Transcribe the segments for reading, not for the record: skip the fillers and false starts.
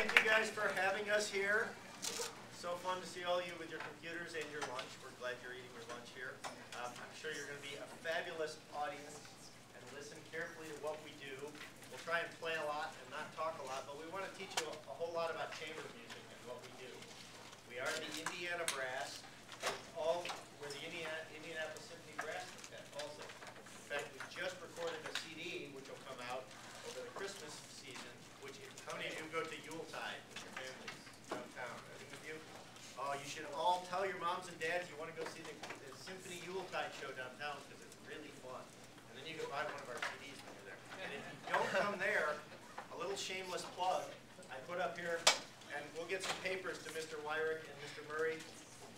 Thank you guys for having us here. So fun to see all of you with your computers and your lunch. We're glad you're eating your lunch here. I'm sure you're going to be a fabulous audience and listen carefully to what we do. We'll try and play a lot and not talk a lot, but we want to teach you a whole lot about chamber music and what we do. We are the Indiana Brass. We're the Indianapolis Symphony Brass Quintet also. In fact, we just recorded a CD which will come out over the Christmas season. How many of you go to Yuletide with your families downtown? Any of you? Oh, you should all tell your moms and dads you want to go see the Symphony Yuletide show downtown because it's really fun. And then you can buy one of our CDs when you're there. And if you don't come there, a little shameless plug, I put up here, and we'll get some papers to Mr. Weirich and Mr. Murray.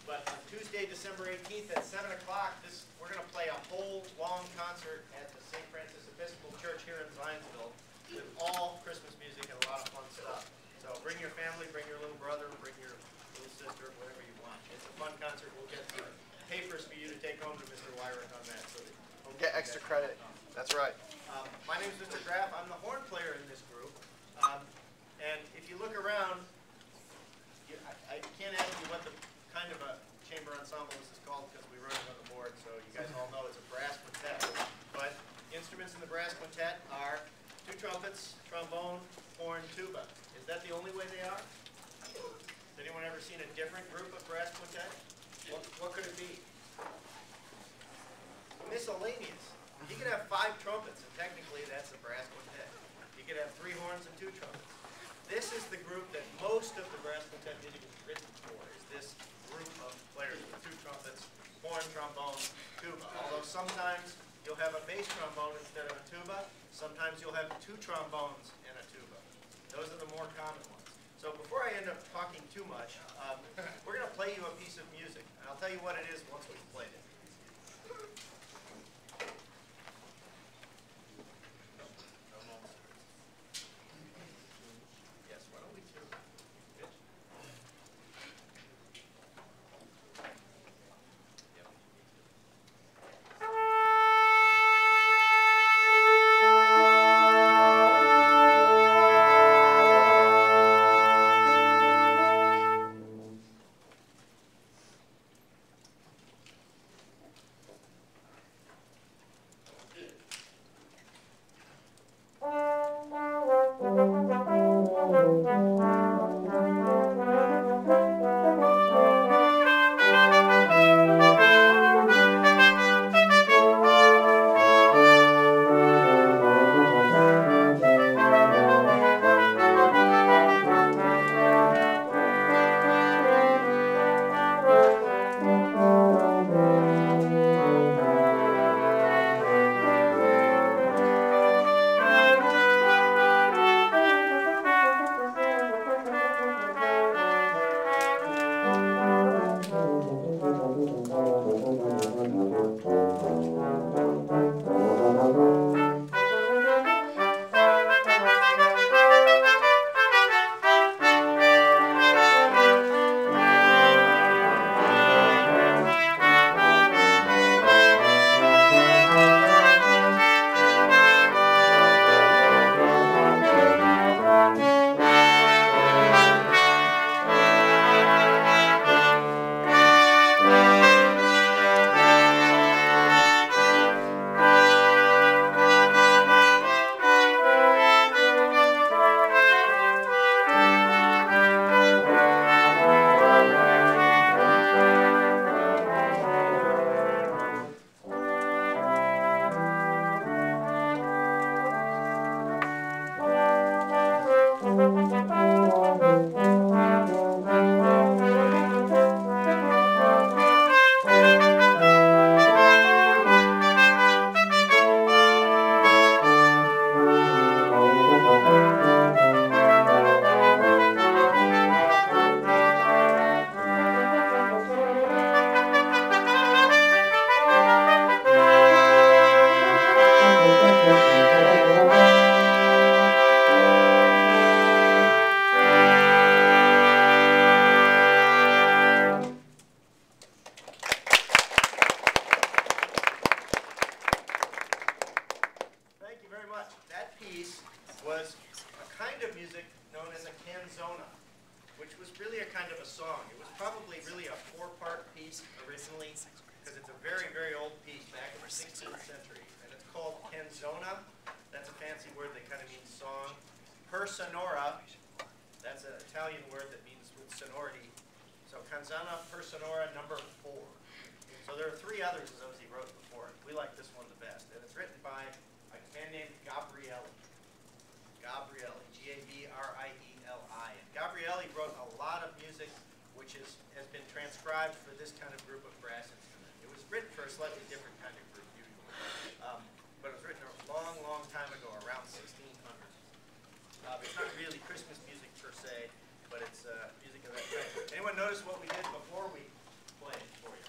But on Tuesday, December 18th at 7 o'clock, we're going to play a whole long concert at the St. Francis Episcopal Church here in Zionsville with all Christmas music and a lot of fun stuff. So bring your family, bring your little brother, bring your little sister, whatever you want. It's a fun concert. We'll get the papers for you to take home to Mr. Weirich on that. So that get extra credit. That's right. My name is Mr. Graff. I'm the horn player in this group. And if you look around, I can't ask you what the kind of a chamber ensemble this is called because we wrote it on the board, so you guys all know it's a brass quintet. But instruments in the brass quintet are 2 trumpets, trombone, horn, tuba. Is that the only way they are? Has anyone ever seen a different group of brass quintet? What could it be? Miscellaneous. You could have 5 trumpets, and technically that's a brass quintet. You could have 3 horns and 2 trumpets. This is the group that most of the brass quintet music is written for, is this group of players with 2 trumpets, horn, trombone, tuba. Although sometimes you'll have a bass trombone instead of a tuba. Sometimes you'll have 2 trombones and a tuba. Those are the more common ones. So before I end up talking too much, we're going to play you a piece of music. And I'll tell you what it is once we've played it. Yes, why don't we tune? Pitch? Yep. was really a kind of a song. It was probably really a 4-part piece originally, because it's a very, very old piece back in the 16th century. And it's called canzona. That's a fancy word that kind of means song. Per sonora, that's an Italian word that means with sonority. So canzona per sonora number 4. So there are 3 others of those he wrote before. We like this one the best. And it's written by a man named Gabrielli. Gabrielli, G-A-B-R-I-E-L-I. And Gabrielli wrote a lot of music which has been transcribed for this kind of group of brass instrument. It was written for a slightly different kind of group usually. But it was written a long, long time ago, around 1600. It's not really Christmas music per se, but it's music of that kind. Anyone notice what we did before we played it for you?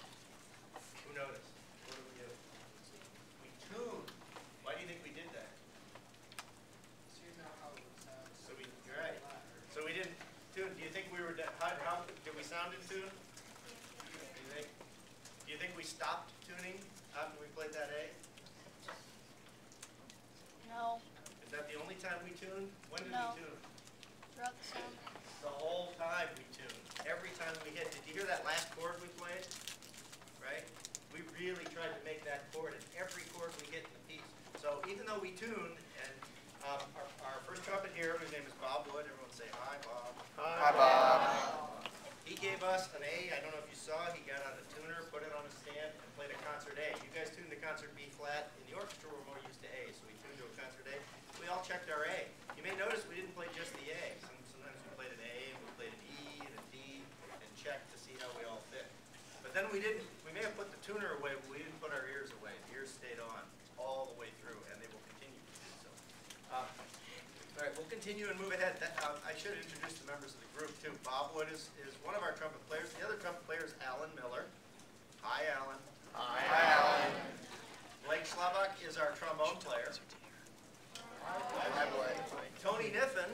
Who noticed? What did we do? We tuned. Why do you think we did that? You're right. So we didn't tune. Do you think we were? How did we sound in tune? Do you think we stopped tuning after we played that A? No. Is that the only time we tuned? When did No. we tune? Throughout the song. The whole time we tuned. Every time we hit. Did you hear that last chord we played? Right? We really tried to make that chord in every chord we hit in the piece. So even though we tuned, and our first trumpet here, whose name is Bob Wood. Everyone say hi, Bob. Hi, Bob. He gave us an A. I don't know if you saw. He got on a tuner, put it on a stand, and played a concert A. You guys tuned the concert B flat. In the orchestra, we're more used to A, so we tuned to a concert A. We all checked our A. You may notice we didn't play just the A. Sometimes we played an A, and we played an E and a D, and checked to see how we all fit. But then we didn't. We may have put the tuner away, but we didn't put our ears away. The ears stayed on all the way through, and they will continue to do so. All right, we'll continue and move ahead. I should introduce the members of the group, too. Bob Wood is one of our trumpet players. The other trumpet player is Alan Miller. Hi, Alan. Hi, Alan. Blake Slavak is our trombone player. Hi, Blake. Tony Niffen.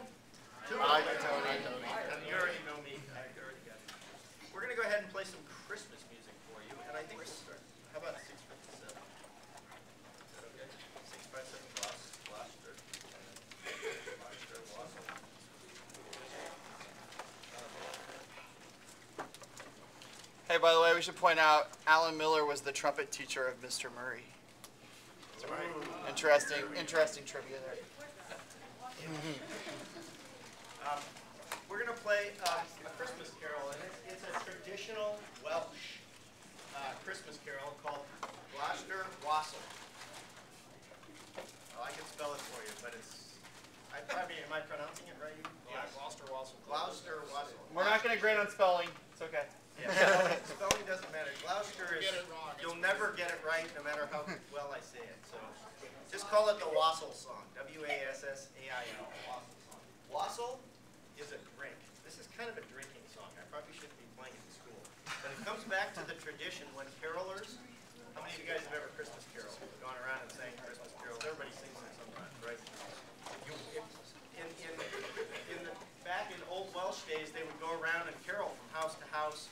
Hi, Tony. And you already know me. I already got it. We're going to go ahead and play some Christmas music for you, and I think we'll start. How about 657? Is that okay? 657 Gloucester. Gloucester, Wassel. Hey, by the way, we should point out Alan Miller was the trumpet teacher of Mr. Murray. That's right. Interesting trivia there. We're going to play a Christmas carol, and it's a traditional Welsh Christmas carol called Gloucester Wassel. Well, I can spell it for you, but it's, am I pronouncing it right? Yeah, Gloucester Wassel. Gloucester Wassel. We're not going to grade on spelling. It's okay. Yeah, spelling doesn't matter. Gloucester is, Get it wrong, you'll never get it right no matter how well I say it. So just call it the Wassel song. W-A-S-S-A-I-L. Wassel song. Wassel is a drink. This is kind of a drinking song. I probably shouldn't be playing it in school. But it comes back to the tradition when carolers, how many of you guys have ever Christmas caroled? Gone around and sang Christmas carols. Everybody sings it sometimes, right? Back in old Welsh days, they would go around and carol from house to house,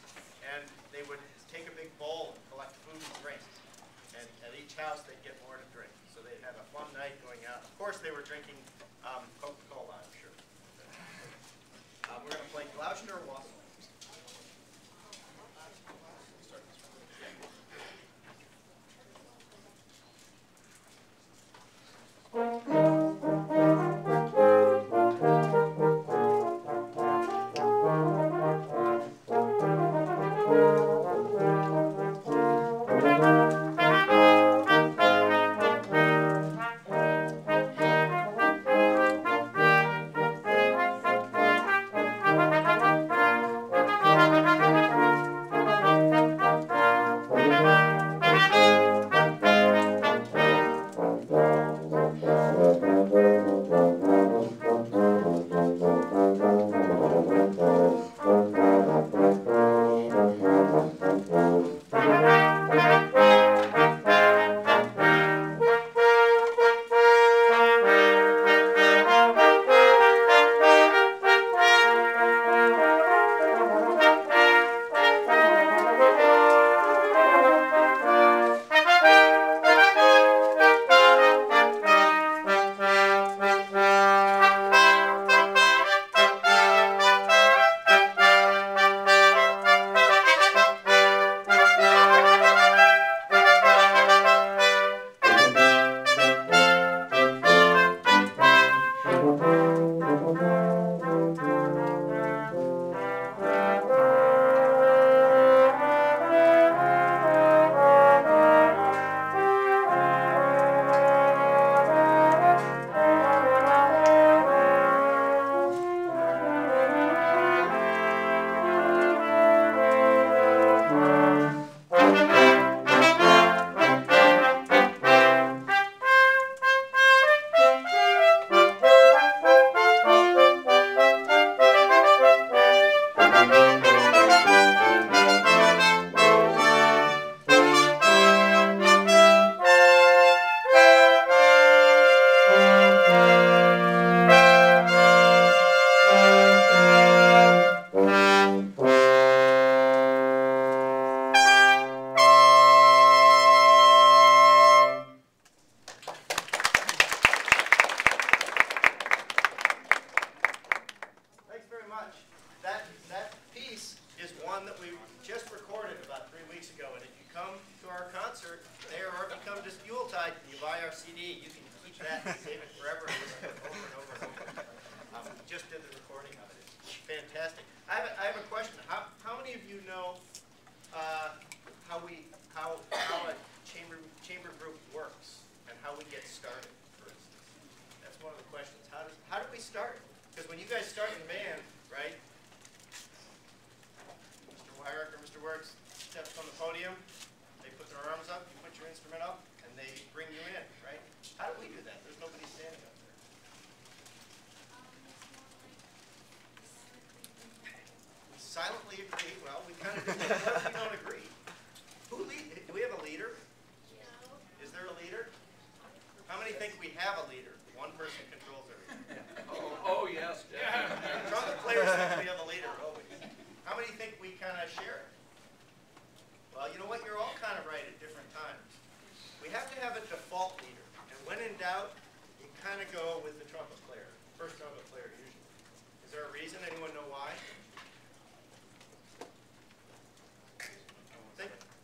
and they would take a big bowl and collect food and drink. And at each house, they'd get more to drink. So they'd have a fun night going out. Of course, they were drinking Coca-Cola, I'm sure. We're going to play Gloucester Wassel. much. That piece is one that we just recorded about 3 weeks ago, and if you come to our concert there or if you come to Yuletide and you buy our CD, you can keep that and save it forever and listen to it over and over and over. We just did the recording of it. It's fantastic. I have a question. How many of you know how a chamber group works and how we get started, for instance? That's one of the questions. How do we start? Because when you guys start in band, right? Mr. Weirich or Mr. Wertz steps on the podium, they put their arms up, you put your instrument up, and they bring you in, right? How do we do that? There's nobody standing up there. We silently agree. Well, we kind of do. What if we don't agree? Do we have a leader? No. Is there a leader? How many think we have a leader? One person controls everything. Oh yes. Trumpet players think we have a leader. Oh, how many think we kind of share it? Well, you know what? You're all kind of right at different times. We have to have a default leader. And when in doubt, you kind of go with the trumpet player. First trumpet player usually. Is there a reason? Anyone know why?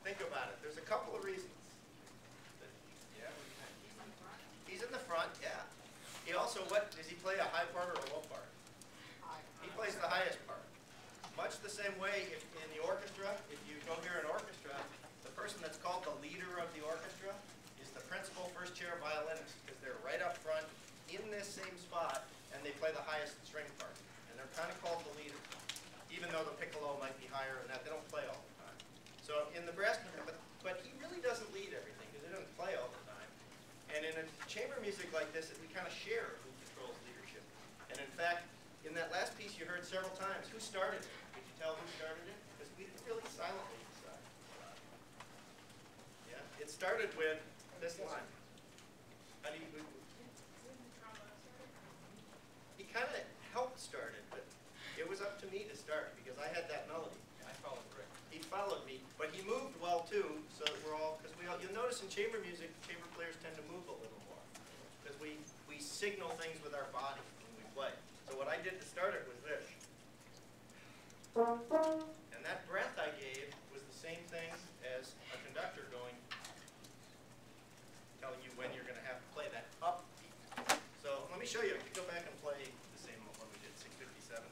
Think about it. There's a couple of reasons. He's in the front, yeah. He also, does he play a high part or a low part? He plays the highest part. Much the same way if in the orchestra, if you go hear an orchestra, the person that's called the leader of the orchestra is the principal first chair violinist, because they're right up front in this same spot, and they play the highest string part. And they're kind of called the leader, even though the piccolo might be higher and that, they don't play all the time. So in the brass quintet, but he really doesn't lead everything, because he doesn't play all the time. And in a chamber music like this, we kind of share who controls leadership. And in fact, in that last piece you heard several times, who started it? Could you tell who started it? Because we didn't really silently decide. Yeah, it started with this line. How do you? He kind of helped start it, but it was up to me to start because I had that melody. I followed Rick. He followed me, but he moved well too. So that we're all, because you'll notice in chamber music, chamber players tend to move a little more because we signal things with our body when we play. So what I did to start it was this, and that breath I gave was the same thing as a conductor going, telling you when you're going to have to play that up beat. So let me show you. If you go back and play the same one we did, 657.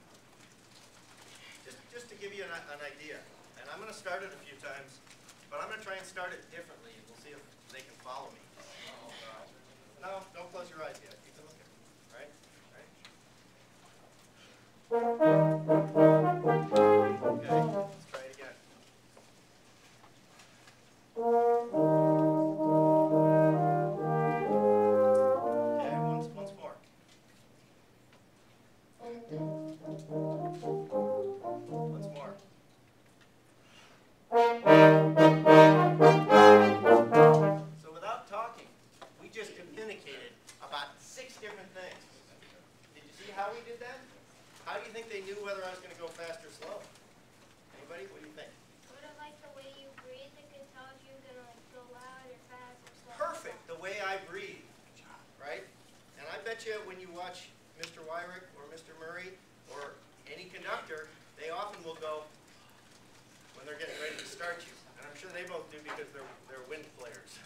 Just to give you an idea. And I'm going to start it a few times, but I'm going to try and start it differently, and we'll see if they can follow me. No, don't close your eyes yet. Keep it looking. All right? Okay, let's try it again. Okay, once more. Once more. So without talking, we just communicated about 6 different things. Did you see how we did that? How do you think they knew whether I was going to go fast or slow? Anybody? What do you think? Would have liked the way you breathe. It could tell if you're going to go loud or fast or slow. Perfect, the way I breathe, right? And I bet you when you watch Mr. Weirich or Mr. Murray or any conductor, they often will go when they're getting ready to start you. And I'm sure they both do because they're wind players.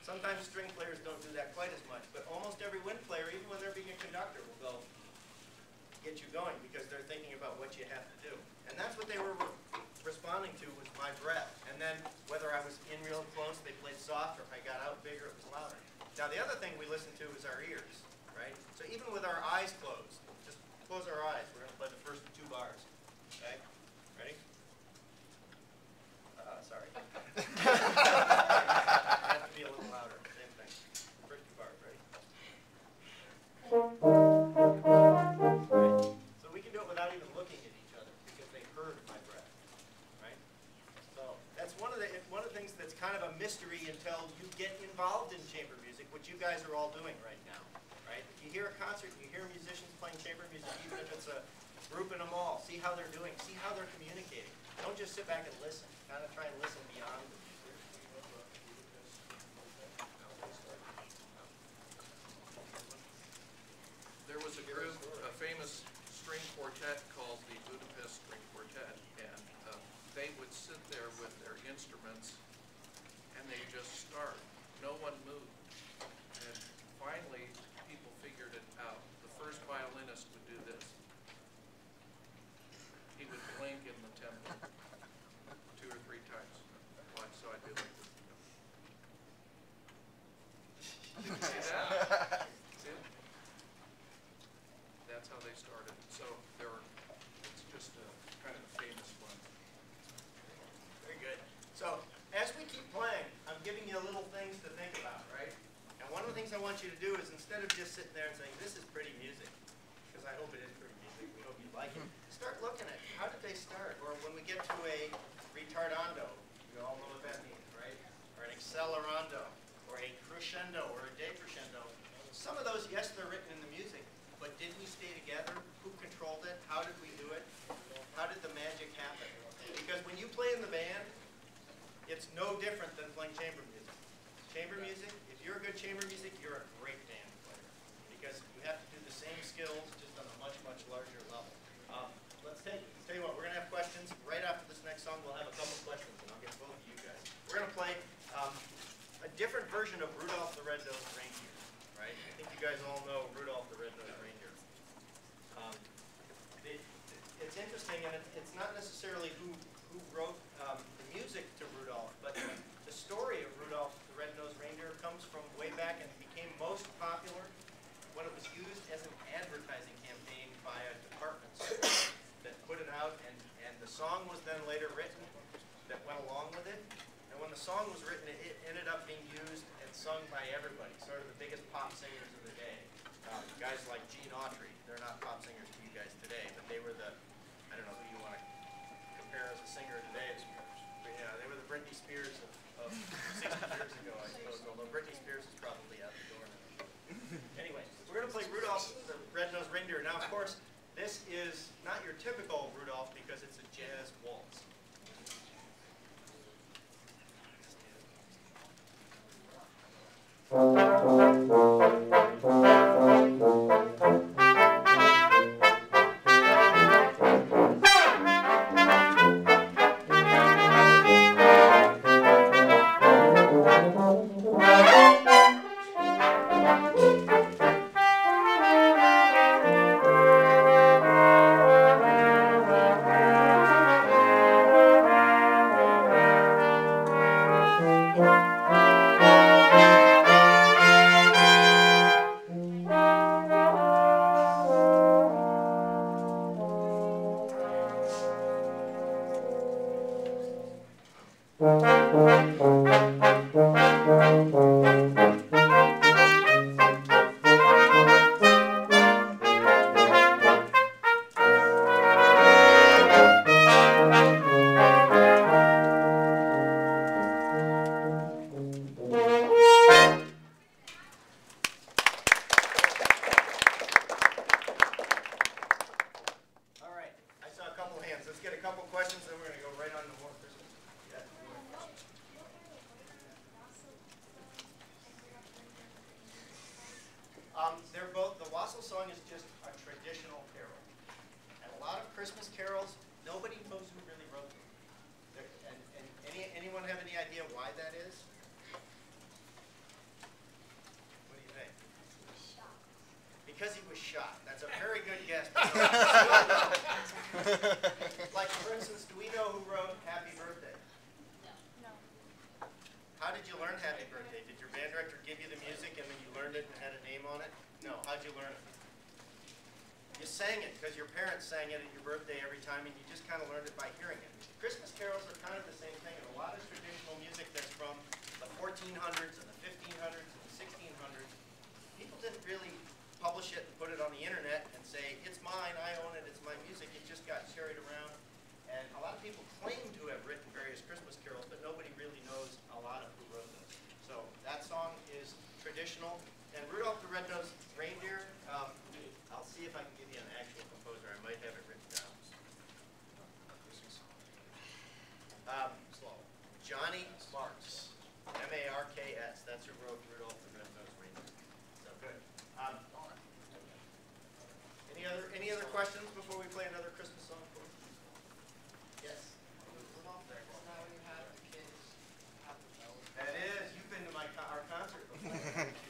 Sometimes string players don't do that quite as much, but almost every wind player, even when they're being a conductor, will go get you going because they're thinking about what you have to do. And that's what they were responding to was my breath. And then whether I was in real close, they played soft, or if I got out bigger, it was louder. Now the other thing we listen to is our ears, right? So even with our eyes closed, just close our eyes. We're going to play the first 2 bars. Okay? Ready? Sorry. Have to be a little louder. Same thing. First 2 bars. Ready? Right. So we can do it without even looking at each other because they heard my breath. Right? So that's one of the things that's kind of a mystery until you get involved in chamber music, which you guys are all doing right now. Right? If you hear a concert, you hear musicians playing chamber music, even if it's a group in a mall, see how they're doing, see how they're communicating. Don't just sit back and listen. Kind of try and listen beyond the music. There was a group, a famous string quartet want you to do is, instead of just sitting there and saying, this is pretty music, because I hope it is pretty music, we hope you like it, start looking at how did they start? Or when we get to a retardando, you all know what that means, right? Or an accelerando, or a crescendo, or a decrescendo. Some of those, yes, they're written in the music, but did we stay together? Who controlled it? How did we do it? How did the magic happen? Because when you play in the band, it's no different than playing chamber music. Chamber music, if you're a good chamber music, you're a great band player. Because you have to do the same skills, just on a much, much larger level. Tell you what, we're going to have questions. Right after this next song, we'll have a couple questions, and I'll get both of you guys. We're going to play a different version of Rudolph the Red-Nosed Reindeer, right? I think you guys all know Rudolph the Red-Nosed Reindeer. It's interesting, and it's not necessarily who wrote the music to Rudolph, but the story of Rudolph the Red-Nosed Reindeer comes from way back and became most popular when it was used as an advertising campaign by a department store that put it out, and the song was then later written that went along with it. And when the song was written, it ended up being used and sung by everybody, sort of the biggest pop singers of the day. Guys like Gene Autry, they're not pop singers to you guys today, but they were the, I don't know who you want to compare as a singer today. But yeah, they were the Britney Spears of 60 years ago, I suppose, although Britney Spears is probably out the door now. Anyway, we're going to play Rudolph the Red-Nosed Reindeer. Now, of course, this is not your typical Rudolph because it's a jazz waltz. Because he was shot. That's a very good guess. Like, for instance, do we know who wrote Happy Birthday? No. How did you learn Happy Birthday? Did your band director give you the music and then you learned it and had a name on it? No. How'd you learn it? You sang it because your parents sang it at your birthday every time, and you just kind of learned it by hearing it. Christmas carols are kind of the same thing, and a lot of traditional music that's from the 1400s and the 1500s and the 1600s, people didn't really publish it and put it on the internet and say, it's mine, I own it, it's my music. It just got carried around. And a lot of people claim to have written various Christmas carols, but nobody really knows a lot of who wrote them. So that song is traditional. And Rudolph the Red-Nosed Reindeer, I'll see if I can give you an actual composer. I might have it written down. Johnny Marks, M-A-R-K-S. That's who wrote Rudolph the Red-Nosed Reindeer. So good. Any other questions before we play another Christmas song for you? Yes. That is. You've been to our concert before.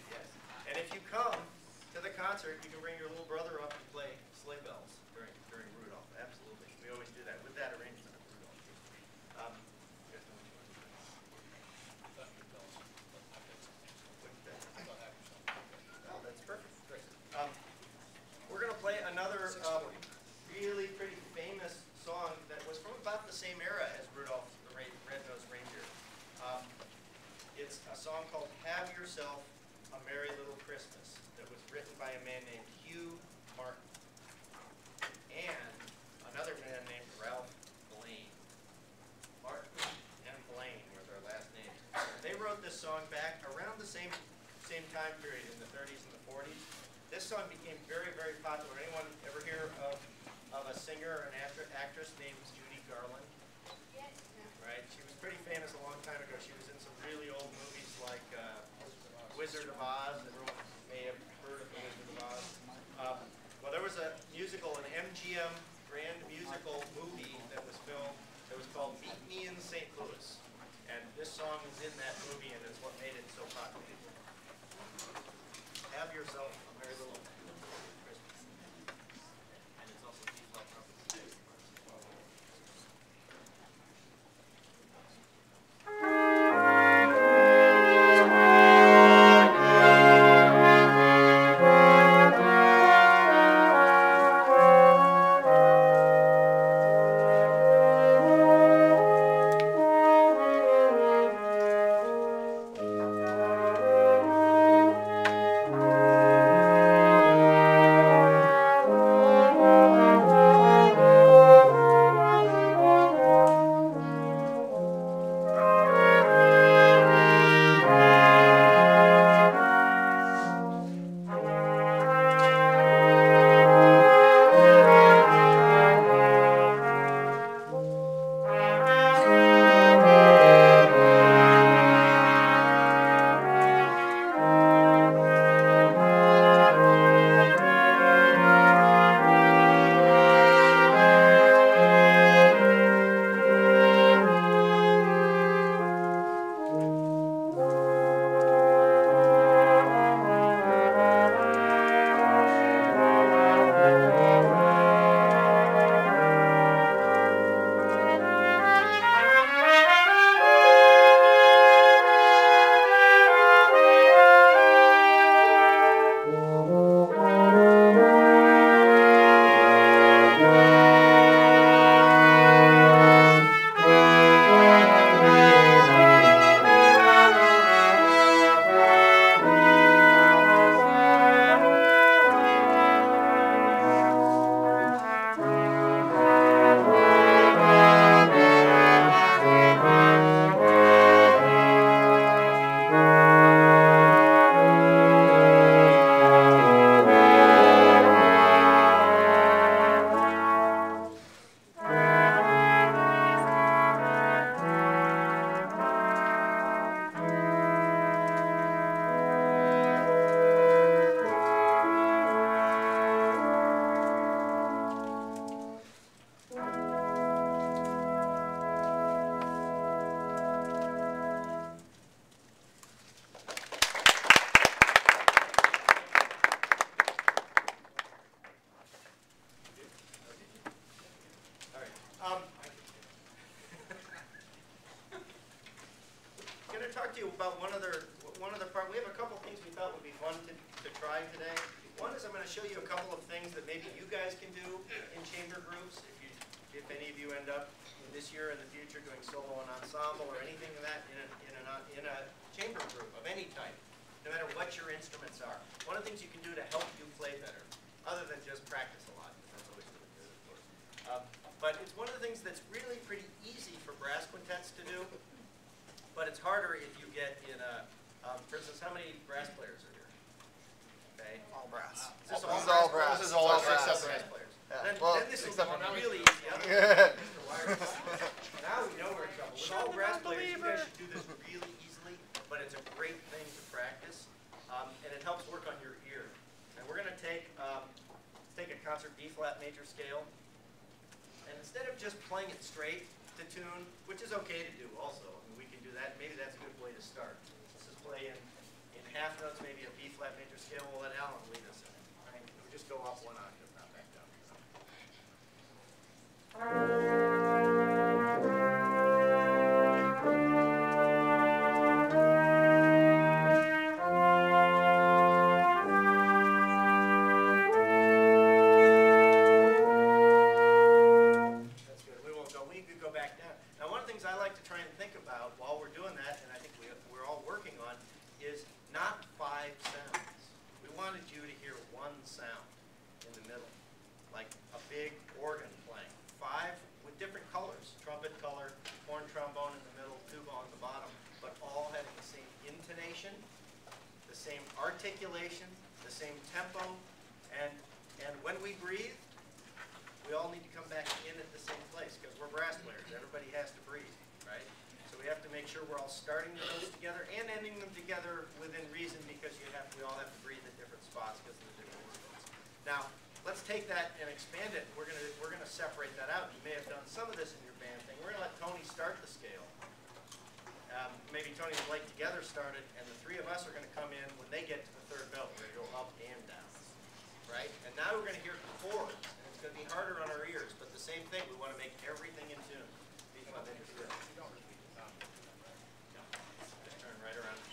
Yes. And if you come to the concert, you can bring your little brother up and play sleigh bells during Rudolph. Absolutely. We always do that with that arrangement of Rudolph. Oh, that's perfect. Great. We're going to play another really pretty famous song that was from about the same era as Rudolph the Red-Nosed Reindeer. It's a song called Have Yourself a Merry Little Christmas. Christmas that was written by a man named Hugh Martin and another man named Ralph Blaine. Martin and Blaine were their last names. They wrote this song back around the same time period in the 30s and the 40s. This song became very, very popular. Anyone ever hear of a singer or an actress named Judy Garland? Yes. Right? She was pretty famous a long time ago. She was in some really old movies like Wizard of Oz. Everyone may have heard of the Wizard of Oz. Well, there was a musical, an MGM Grand Musical movie that was filmed that was called Meet Me in St. Louis. And this song is in that movie, and it's what made it so popular. Have yourself a merry little Christmas. And it's also B-flat trumpet today. Talk to you about one other part. We have a couple things we thought would be fun to try today. One is I'm going to show you a couple of things that maybe you guys can do in chamber groups. If any of you end up this year in the future doing solo and ensemble or anything of that in a chamber group of any type, no matter what your instruments are. One of the things you can do to help you play better, other than just practice a lot. That's always really good, of course. But it's one of the things that's really pretty easy for brass quintets to do. But it's harder if you get in a, for instance, how many brass players are here? Okay. All brass. Is this all brass? This is all all brass. brass players. Yeah. Then this is except for really easy. Now we know we're in trouble. With all brass players, you guys should do this really easily, but it's a great thing to practice, and it helps work on your ear. And we're going to take a concert B-flat major scale, and instead of just playing it straight to tune, which is okay to do also, we can do that. Maybe that's a good way to start. Let's just play in half notes, maybe a B-flat major scale. We'll let Alan lead us in it. All right? We'll just go up one octave, not back down. That's good. We won't go. We could go back down. Now, one of the things I like to try and think about while we're doing that, and I think we're all working on, is not 5 sounds. articulation, the same tempo, and when we breathe, we all need to come back in at the same place because we're brass players. Everybody has to breathe, right? So we have to make sure we're all starting the notes together and ending them together within reason because we all have to breathe at different spots because of the different instruments. Now, let's take that and expand it. We're gonna separate that out. You may have done some of this in your band thing. We're gonna let Tony start the scale. Maybe Tony and Blake together started, and the three of us are gonna come in when they get to the third belt. We're gonna go up and down, right? And now we're gonna hear chords. And it's gonna be harder on our ears, but the same thing. We want to make everything in tune. Just turn right around.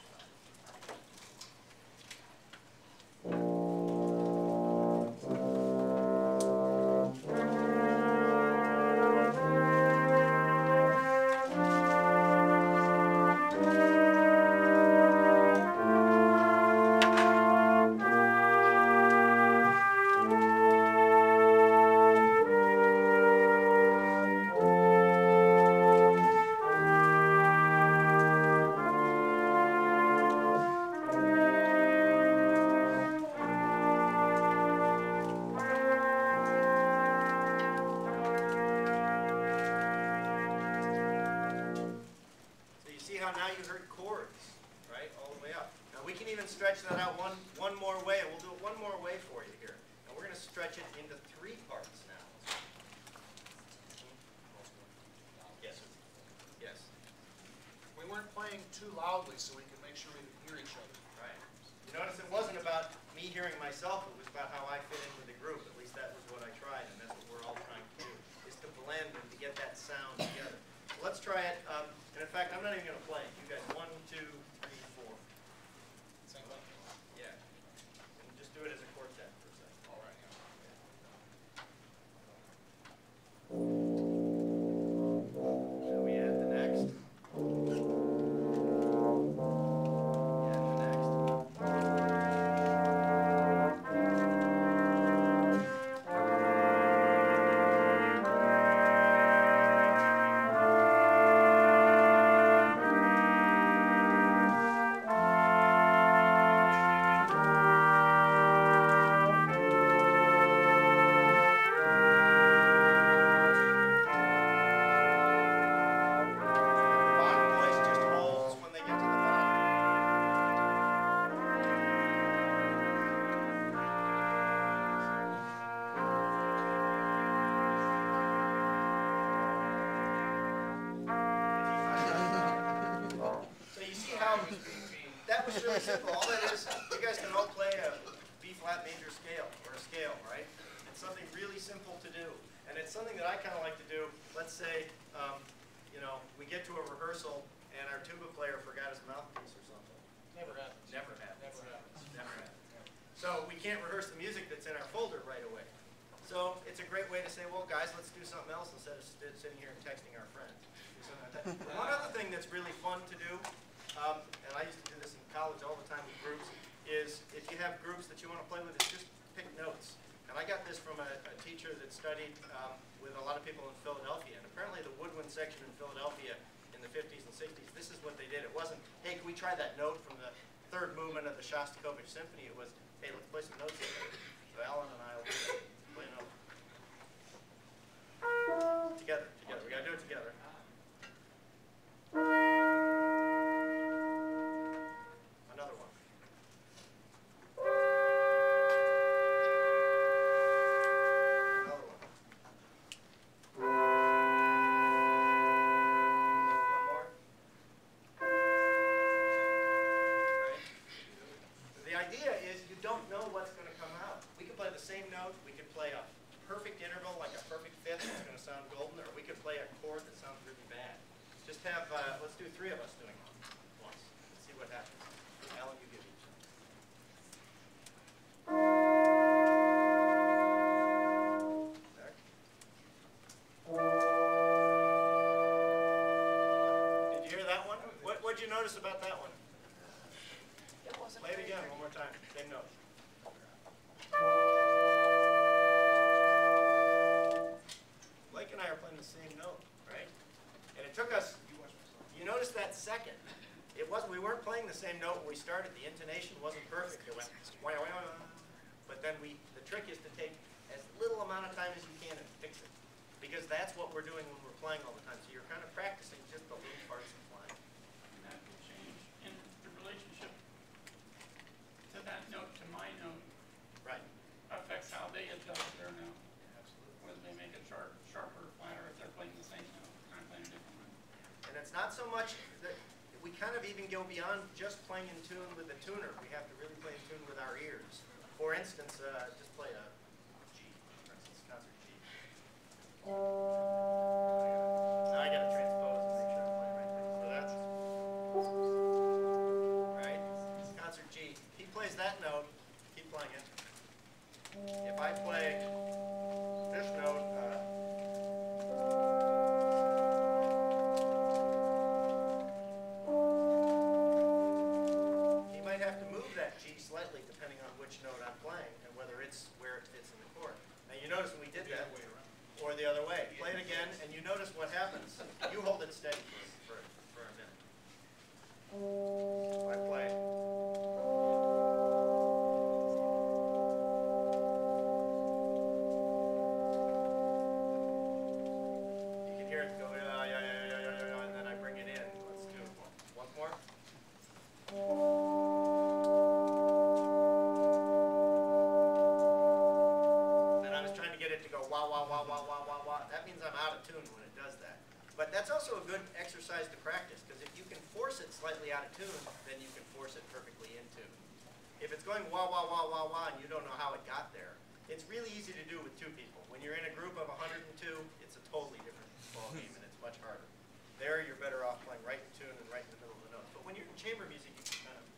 Now you heard chords, right, all the way up. Now we can even stretch that out one more way, and we'll do it one more way for you here. And we're going to stretch it into 3 parts now. Yes, yes. We weren't playing too loudly so we could make sure we could hear each other. Right. You notice it wasn't about me hearing myself, it was about how I fit in with the group. At least that was what I tried, and that's what we're all trying to do, is to blend and to get that sound together. So let's try it. And in fact, I'm not even going to play. You guys, 1, 2, 3, 4. Same way? Yeah. And just do it as a quartet for a second. All right. Shall we add the next? Add the next. That was really simple. All that is, you guys can all play a B flat major scale or a scale, right? It's something really simple to do, and it's something that I kind of like to do. Let's say, you know, we get to a rehearsal and our tuba player forgot his mouthpiece or something. Never happens. Never happens. Never happens. Never happens. So we can't rehearse the music that's in our folder right away. So it's a great way to say, well, guys, let's do something else instead of sitting here and texting our friends. Do something like that. One other thing that's really fun to do, and I used to do this in college all the time with groups, is if you have groups that you want to play with, is just pick notes. And I got this from a teacher that studied with a lot of people in Philadelphia. And apparently the woodwind section in Philadelphia in the 50s and 60s, this is what they did. It wasn't, hey, can we try that note from the third movement of the Shostakovich Symphony? It was, hey, let's play some notes together. So Alan and I will play a note. Together. We got to do it together. Another one. Another one. One more. Right? The idea is you don't know what's going to come out. We could play the same note. We could play a perfect interval, like a perfect fifth that's going to sound golden, or we could play a chord that sounds really bad. Just have, let's do 3 of us doing it once. Let's see what happens. Alan, you give each. There. Did you hear that one? What'd you notice about that one? Play it again one more time. Same note. Blake and I are playing the same note, right? And it took us, you notice that second. We weren't playing the same note when we started. The intonation wasn't perfect. It went, wah, wah, wah. But then the trick is to take as little amount of time as you can and fix it. Because that's what we're doing when we're playing all the time. So you're kind of practicing just the little parts of flying. And that will change in the relationship to that note, to my note, Right. affects how they adjust their note. Absolutely. Whether they make it sharper or flatter, if they're playing the same note, I'm playing a different one. And it's not so much that we kind of even go beyond just playing in tune with the tuner. We have to really play in tune with our ears. For instance, just play a G, for instance, concert G. Now I got to transpose and make sure I'm playing right thing. So that's right. It's concert G. He plays that note. Keep playing it. If I play this note. Have to move that G slightly depending on which note I'm playing and whether it's where it fits in the chord. Now you notice when we did that, or the other way. Play it again and you notice what happens. You hold it steady for a minute. So I play. You can hear it go, yeah, yeah, yeah, yeah, yeah, yeah, and then I bring it in. Let's do it once more. That means I'm out of tune when it does that. But that's also a good exercise to practice, because if you can force it slightly out of tune, then you can force it perfectly in tune. If it's going wah, wah, wah, wah, wah, and you don't know how it got there, it's really easy to do with two people. When you're in a group of 102, it's a totally different ballgame, and it's much harder. There, you're better off playing right in tune and right in the middle of the note. But when you're in chamber music, you can kind of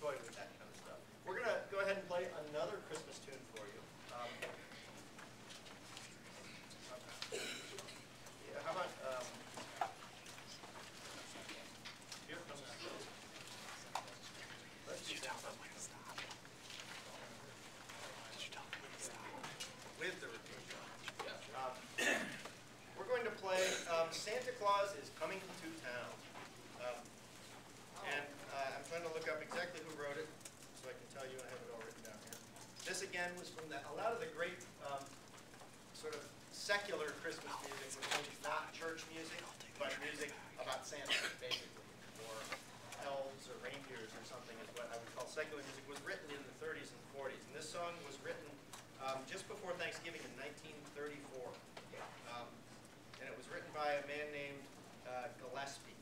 toy with that kind of stuff. We're going to go ahead and play another Christmas tune for you. How about, here comes let's do that with the repeat. We're going to play Santa Claus is Coming to Town. And I'm trying to look up exactly who wrote it so I can tell you. I have it all written down here. This again was from a lot of the great sort of secular Christmas music, which is not church music, but music about Santa, basically, or elves or reindeers or something is what I would call secular music, was written in the 30s and 40s. And this song was written just before Thanksgiving in 1934. And it was written by a man named Gillespie.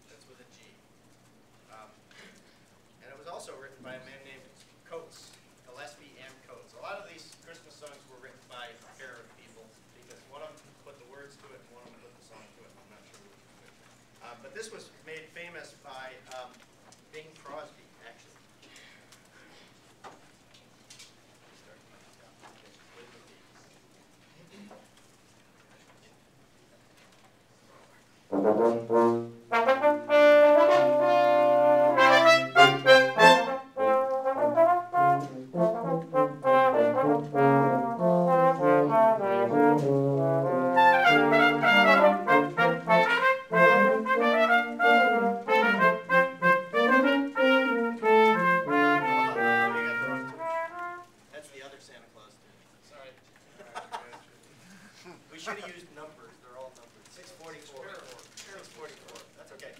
That's with a G. And it was also written by a man named Coates. Gillespie and Coates. A lot of these Christmas songs were written by a pair of people, because one of them put the words to it and one of them put the song to it. I'm not sure which was which. But this was made famous by Bing Crosby, actually. We should have used numbers. They're all numbered. 644. 644. That's okay.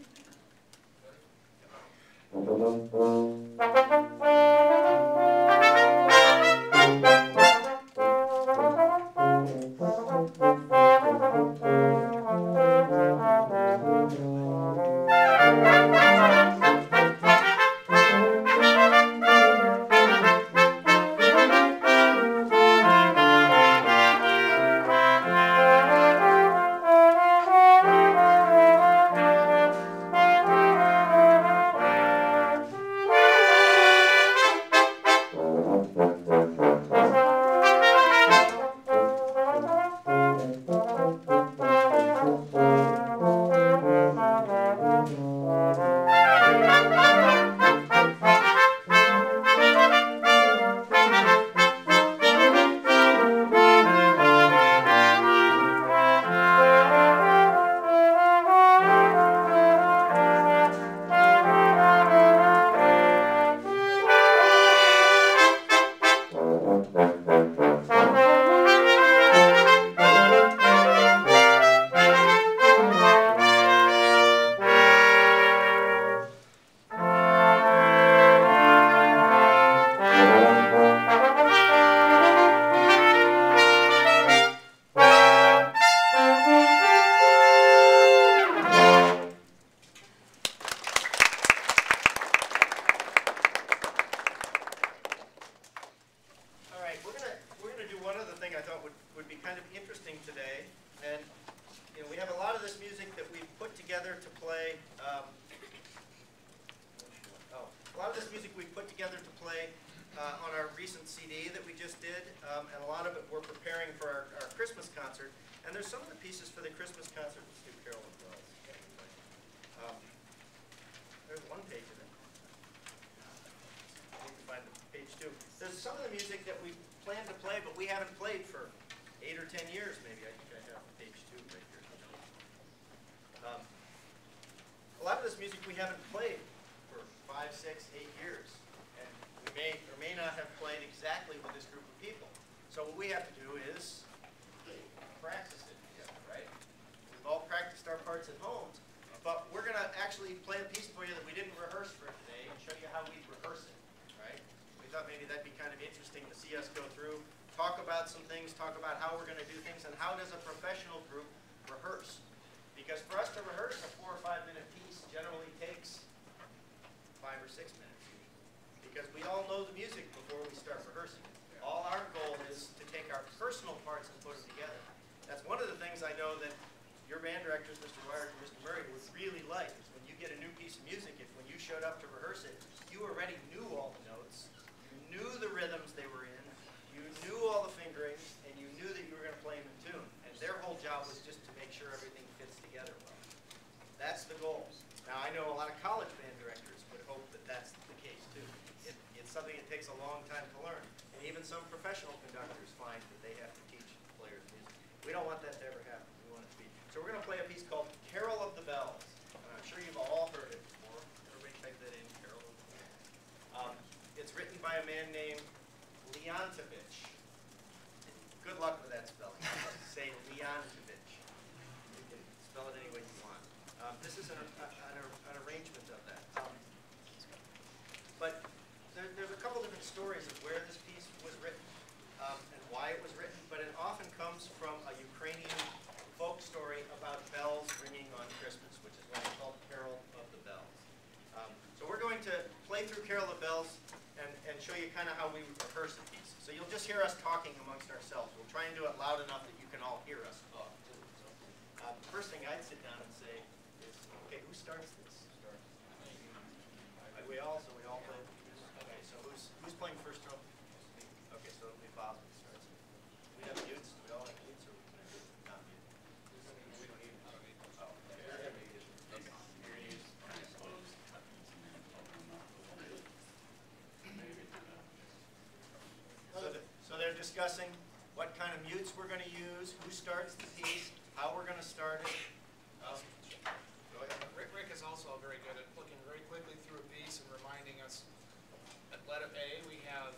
pieces for the Christmas concert. Let's do Carol of Bells. There's one page in it. I need to find page 2. There's some of the music that we plan to play, but we haven't played for 8 or 10 years, maybe. I think I have page 2 right here. A lot of this music we haven't played for 5, 6, 8 years, and we may or may not have played exactly with this group of people. So what we have to do is practice it together, right? We've all practiced our parts at homes, but we're going to actually play a piece for you that we didn't rehearse for today and show you how we rehearse it, right? We thought maybe that'd be kind of interesting to see us go through, talk about some things, talk about how we're going to do things, and how does a professional group rehearse. Because for us to rehearse a 4 or 5 minute piece generally takes 5 or 6 minutes. Because we all know the music before we start rehearsing. All our goal is to take our personal parts and put them together. That's one of the things I know that your band directors, Mr. Weirich and Mr. Murray, would really like, is when you get a new piece of music, if when you showed up to rehearse it, you already knew all the notes, you knew the rhythms they were in, you knew all the fingerings, and you knew that you were going to play them in tune. And their whole job was just to make sure everything fits together well. That's the goal. Now, I know a lot of college band directors would hope that that's the case, too. It's something that takes a long time to learn. And even some professional conductors find that they have to teach players music. We don't want that to ever happen. We want it to be. So we're going to play a piece called Carol of the Bells. And I'm sure you've all heard it before. Everybody type that in, Carol of the Bells. It's written by a man named Leontovich. Good luck with that spelling. Say Leontovich. You can spell it any way you want. This is an arrangement of that. But there's a couple different stories of where this piece was written and why it was written, but it often comes from a Ukrainian folk story about bells ringing on Christmas, which is why it's called Carol of the Bells. So we're going to play through Carol of the Bells and show you kind of how we rehearse the piece. So you'll just hear us talking amongst ourselves. We'll try and do it loud enough that you can all hear us talk, too. So, the first thing I'd sit down and say is, okay, who starts this? We all play. Okay, so who's playing first trumpet? Okay, so it'll be Bob who starts. Do we have mutes? Do we all have mutes, or can I do it not mute? We don't need it. Oh, okay. You're going to use So they're discussing what kind of mutes we're going to use, who starts the piece, how we're going to start it. Go ahead. Rick is also very good at looking very quickly through a piece and reminding us at letter A we have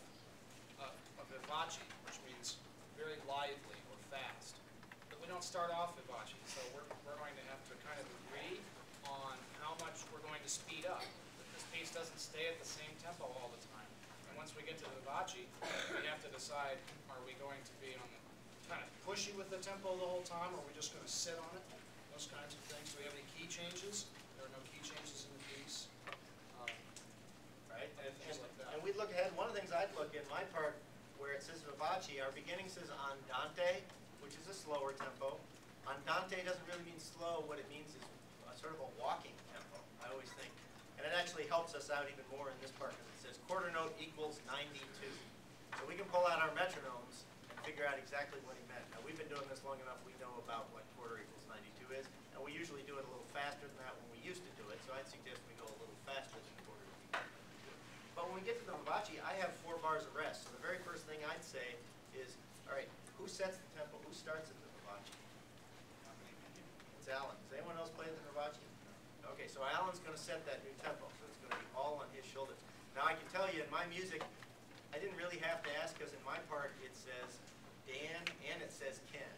a vivace, which means very lively or fast. But we don't start off vivace, so we're going to have to kind of agree on how much we're going to speed up. But this piece doesn't stay at the same tempo all the time. And once we get to the vivace, we have to decide, are we going to be on the kind of pushy with the tempo the whole time, or are we just going to sit on it? Those kinds of things. Do we have any key changes? There are no key changes in the piece. Right? Like and we'd look ahead. One of the things I'd look in my part where it says vivace, our beginning says andante, which is a slower tempo. Andante doesn't really mean slow. What it means is sort of a walking tempo, I always think. And it actually helps us out even more in this part because it says quarter note equals 92. So we can pull out our metronomes and figure out exactly what he meant. Now, we've been doing this long enough, we know about what quarter equals 92 is, and we usually do it a little faster than that when we used to do it, so I'd suggest we go a little faster than quarter equals 92. But when we get to the vivace, I have 4 bars of rest, so the very first thing I'd say is, all right, who sets the tempo? Who starts at the vivace? It's Alan. Does anyone else play the vivace? Okay, so Alan's going to set that new tempo, so it's going to be all on his shoulders. Now, I can tell you in my music, I didn't really have to ask because in my part it says Dan and it says Ken.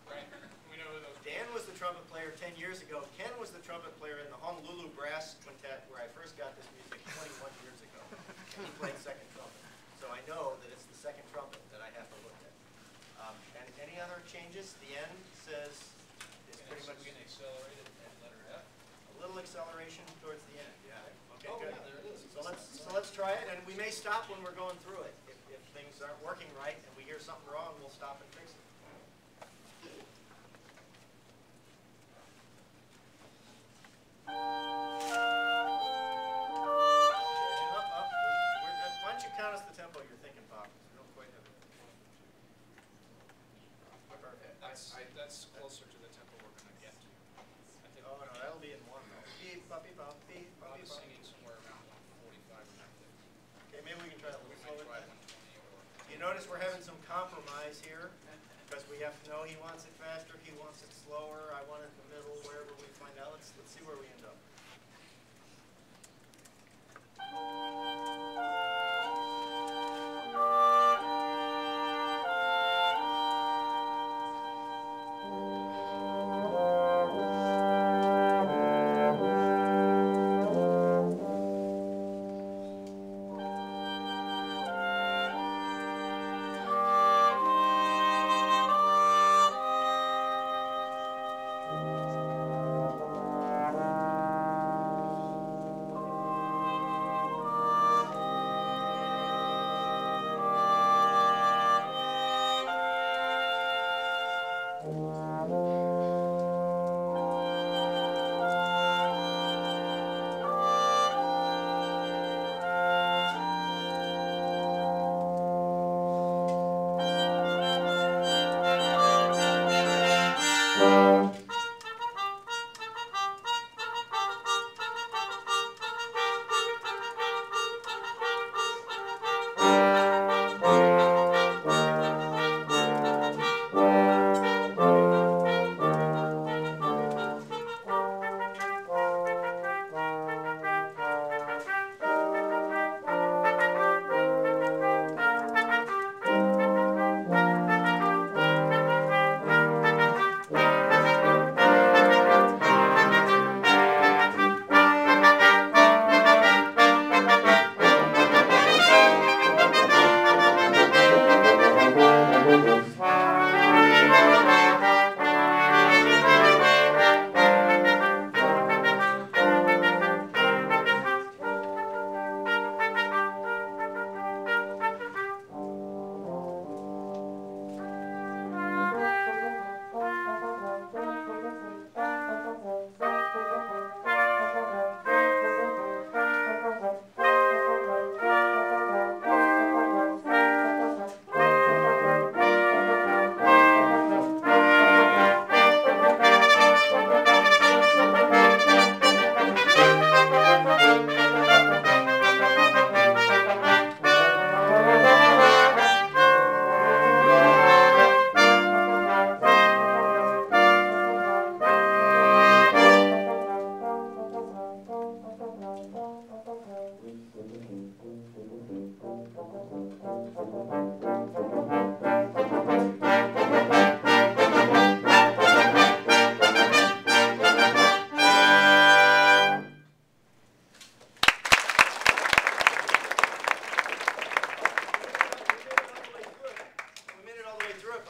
Right. We know those. Dan was the trumpet player 10 years ago. Ken was the trumpet player in the Honolulu Brass Quintet where I first got this music 21 years ago. And he played second trumpet. So I know that it's the second trumpet that I have to look at. And any other changes? The end says it's pretty much We can accelerate it at letter F. a little acceleration towards the end. Yeah. Okay, Oh, good. yeah, there it is. So let's try it, and we may stop when we're going through it. If things aren't working right and we hear something wrong, we'll stop and fix it. Up. Why don't you count us the tempo you're thinking, Bob? We don't quite have it. Perfect. That's closer to puppy, puppy, I'll puppy, be puppy. singing somewhere around 145 or 150. Okay, maybe we can try a We little might slower try than that. 120 or... You notice we're having some compromise here because we have to know he wants it faster, he wants it slower, I want it in the middle, wherever we find out. Let's see where we end up.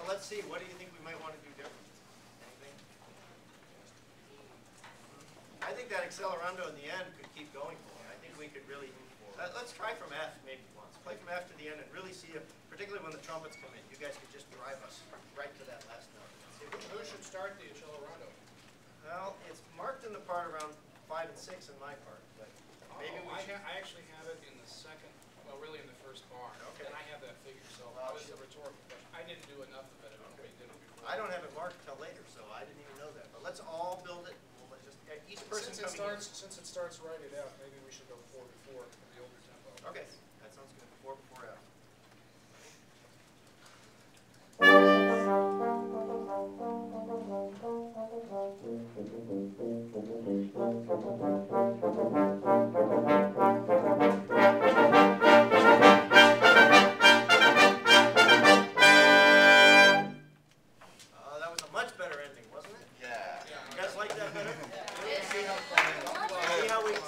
Let's see, what do you think we might want to do different? Anything? I think that accelerando in the end could keep going for me. I think we could really, let's try from F maybe once. Play from F to the end and really see if, particularly when the trumpets come in, you guys could just drive us right to that last note. Who should start the accelerando? Well, it's marked in the part around 5 and 6 in my part, but maybe we should. I actually have it in the second, well, really in the first bar. Okay. And I have that figure, so Well, that was a rhetorical question. I didn't do enough of it. I don't think we did it before. I don't have it marked till later, so I didn't even know that. But let's all build it. We'll just each person Since it coming starts right it out, maybe we should go 4 before for the older tempo. in. Okay, that sounds good. Before F. That was a much better ending, wasn't it? Yeah. You guys like that better?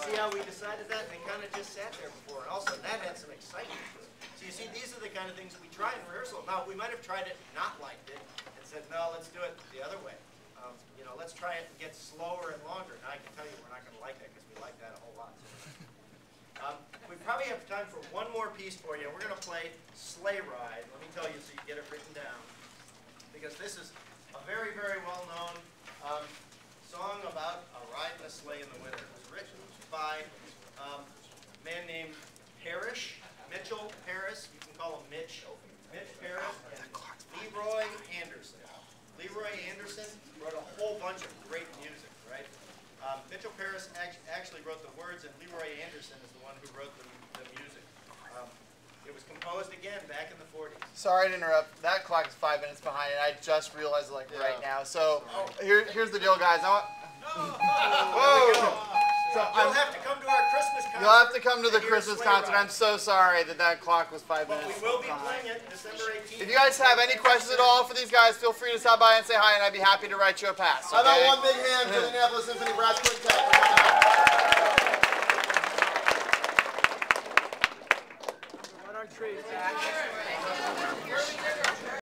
See how we decided that? They kind of just sat there before, and also that had some excitement to it. So you see, these are the kind of things we try in rehearsal. Now, we might have tried it, not liked it, and said, no, let's do it the other way. You know, let's try it and get slower and longer. Now, I can tell you we're not going to like that because we like that a whole lot. We probably have time for one more piece for you. We're going to play Sleigh Ride. Let me tell you so you get it written down, because this is a very, very well-known song about a ride in a sleigh in the winter. It was written by a man named Mitchell Parris. You can call him Mitch Parris, and Leroy Anderson. Leroy Anderson wrote a whole bunch of great music, right? Mitch Mitchell Paris actually wrote the words, and Leroy Anderson is the one who wrote the music. It was composed again back in the 40s. Sorry to interrupt. That clock is 5 minutes behind, and I just realized it right now. So here's the deal, guys. Whoa! So You'll have to come to our Christmas concert. You'll have to come to the and hear Christmas Sleigh concert. Ride. I'm so sorry that clock was 5 But minutes we will be behind. playing it December 18th. If you guys have any questions at all for these guys, feel free to stop by and say hi, and I'd be happy to write you a pass. How about Okay? one big hand for the Indianapolis Symphony Brass Quintet? Run our trees back.